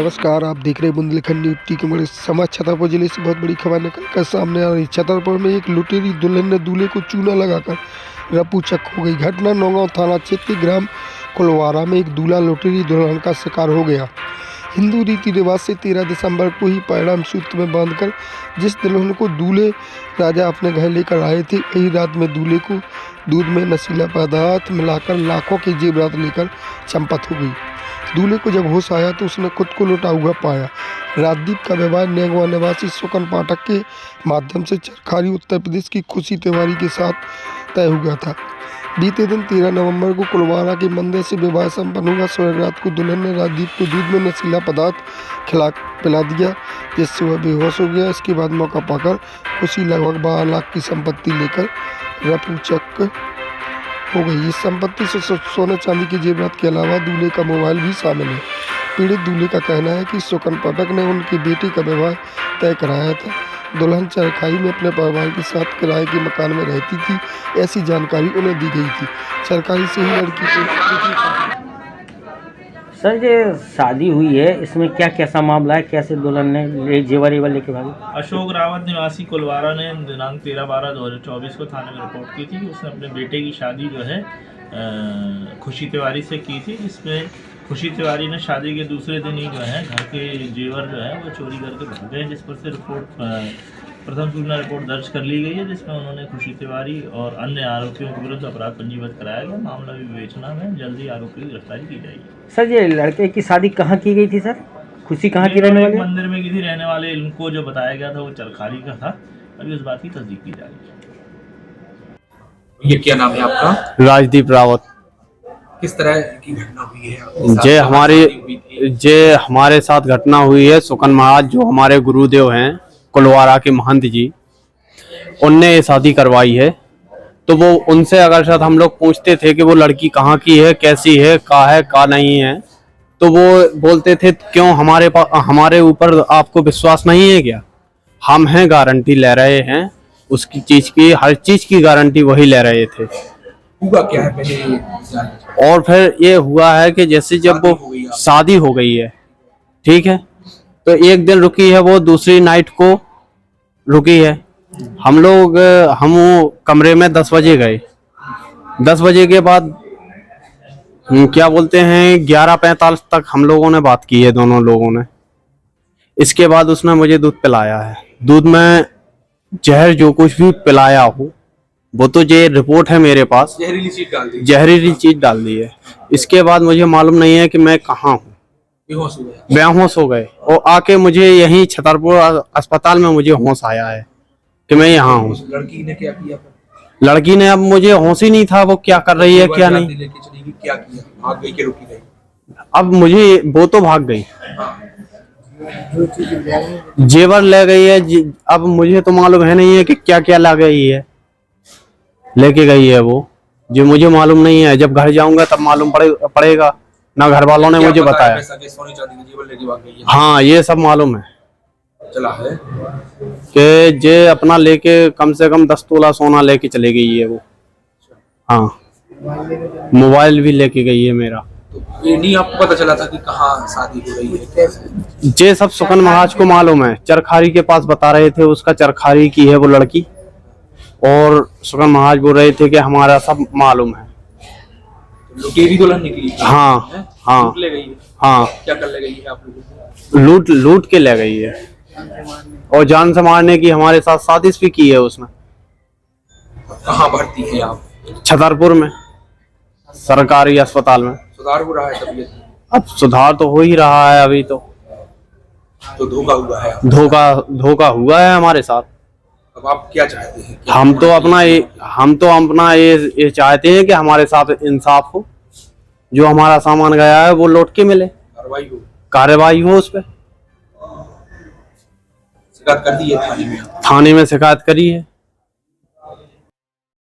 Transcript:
नमस्कार, आप देख रहे हैं बुंदेलखंड न्यूज़ टी के बड़े समाज। छतरपुर जिले से बहुत बड़ी खबर निकल कर सामने आ रही। छतरपुर में एक लुटेरी दुल्हन ने दूल्हे को चूना लगाकर रपूचक हो गई। घटना नौगांव थाना क्षेत्र के ग्राम कुलवारा में एक दूल्हा लुटेरी दुल्हन का शिकार हो गया। हिंदू रीति रिवाज से 13 दिसंबर को ही परिणाम सूत्र में बांधकर जिस दुल्हन को दूल्हे राजा अपने घर लेकर आए थे, वही रात में दूल्हे को दूध में नशीला पदार्थ मिलाकर लाखों के जेवरात लेकर चंपत हो गई। दूल्हे को जब होश आया तो उसने खुद को लुटा हुआ पाया। राजदीप का विवाह नेगवा निवासी सुकन पाठक के माध्यम से चरखारी उत्तर प्रदेश की खुशी तिवारी के साथ तय हुआ था। बीते दिन 13 नवंबर को कुलवारा के मंदिर से विवाह संपन्न हुआ। स्वर्ग रात को दुल्हन ने राजदीप को दूध में नशीला पदार्थ पिला दिया, जिससे वह बेहोश हो गया। इसके बाद मौका पाकर खुशी लगभग 12 लाख की संपत्ति लेकर रपूचक हो गई। इस संपत्ति से सोने चांदी के जेवरात के अलावा दूल्हे का मोबाइल भी शामिल है। पीड़ित दूल्हे का कहना है कि सुकन पाठक ने उनके बेटे का विवाह तय कराया था। दुल्हन चरखाई में अपने परिवार के साथ किराए के मकान में रहती थी, ऐसी जानकारी उन्हें दी गई थी। चरखाई से ही लड़की को सर ये शादी हुई है, इसमें क्या कैसा मामला है, कैसे दुल्हन ने जेवर लेके भागी? अशोक रावत निवासी कुलवारा ने दिनांक 13/12/2024 को थाने में रिपोर्ट की थी। उसने अपने बेटे की शादी जो है खुशी तिवारी से की थी, जिसमें खुशी तिवारी ने शादी के दूसरे दिन ही जो है घर के जेवर जो है वो चोरी करके भाग गए, जिस पर से प्रथम सूचना रिपोर्ट दर्ज कर ली गई है, जिसमें उन्होंने खुशी तिवारी और अन्य आरोपियों के विरुद्ध अपराध पंजीबद्ध कराया गया। मामला विवेचना में जल्दी आरोपी की गिरफ्तारी की जाएगी। सर ये लड़के की शादी कहाँ की गई थी सर? खुशी कहाँ की रहने वाली? मंदिर में किसी रहने वाले, इनको जो बताया गया था वो चरखारी का था। अभी उस बात की तस्दीक की जा रही है। ये क्या नाम है आपका? राजदीप रावत। किस तरह की घटना हुई है? हमारे साथ घटना हुई है। सुकन महाराज जो हमारे गुरुदेव हैं कुलवारा के महंत जी, उनने ये शादी करवाई है। तो वो उनसे अगर शायद हम लोग पूछते थे कि वो लड़की कहाँ की है, कैसी है, का नहीं है, तो वो बोलते थे क्यों हमारे ऊपर आपको विश्वास नहीं है क्या? हम हैं, गारंटी ले रहे हैं उसकी चीज की, हर चीज की गारंटी वही ले रहे थे। हुआ क्या है पहले? और फिर ये हुआ है कि जैसे जब वो शादी हो गई है, ठीक है, तो एक दिन रुकी है, वो दूसरी नाइट को रुकी है। हम कमरे में 10 बजे गए। 10 बजे के बाद क्या बोलते हैं 11:45 तक हम लोगों ने बात की है, दोनों लोगों ने। इसके बाद उसने मुझे दूध पिलाया है। दूध में जहर जो कुछ भी पिलाया हो, वो तो ये रिपोर्ट है मेरे पास, जहरीली चीज डाल दी है। इसके बाद मुझे मालूम नहीं है कि मैं कहाँ हूँ। बेहोश हो गए और आके मुझे यहीं छतरपुर अस्पताल में मुझे होश आया है कि मैं यहाँ हूँ। लड़की ने क्या किया? लड़की ने, अब मुझे होश ही नहीं था वो क्या कर रही है क्या नहीं। क्या किया? भाग गई कि रुकी गई? अब मुझे वो तो भाग गई, जेवर ले गई है। अब मुझे तो मालूम है नहीं है कि क्या क्या ला गई है, लेके गई है वो, जो मुझे मालूम नहीं है। जब घर जाऊंगा तब मालूम पड़ेगा। ना घर वालों ने मुझे बताया। सोने चांदी की जेवर लेके भाग गई है? हाँ, ये सब मालूम है चला है कि जे अपना लेके कम से कम 10 तोला सोना लेके चले गई है वो। हाँ, मोबाइल भी लेके गई है मेरा। तो ये नहीं आपको पता चला था कि कहाँ शादी हो रही है, कैसे? ये सब सुकन महाराज को मालूम है। चरखारी के पास बता रहे थे, उसका चरखारी की है वो लड़की, और सुकन महाराज बोल रहे थे कि हमारा सब मालूम है। लुटेरी दुल्हन निकली? हाँ हाँ, लूट ले गई है? हाँ, क्या कर ले गई है आप लोगों? लूट के ले गई है, और जान से मारने की हमारे साथ साजिश भी की है उसने। कहाँ भर्ती है आप? छतरपुर में सरकारी अस्पताल में। सुधार हो रहा है तबीयत? अब सुधार तो हो ही रहा है अभी तो धोखा हुआ है? धोखा हुआ है हमारे साथ। अब आप क्या चाहते हैं? हम तो अपना ये चाहते हैं कि हमारे साथ इंसाफ हो, जो हमारा सामान गया है वो लौट के मिले, कार्रवाई हो उस पर। शिकायत कर दी है थाने में? थाने में शिकायत करी है।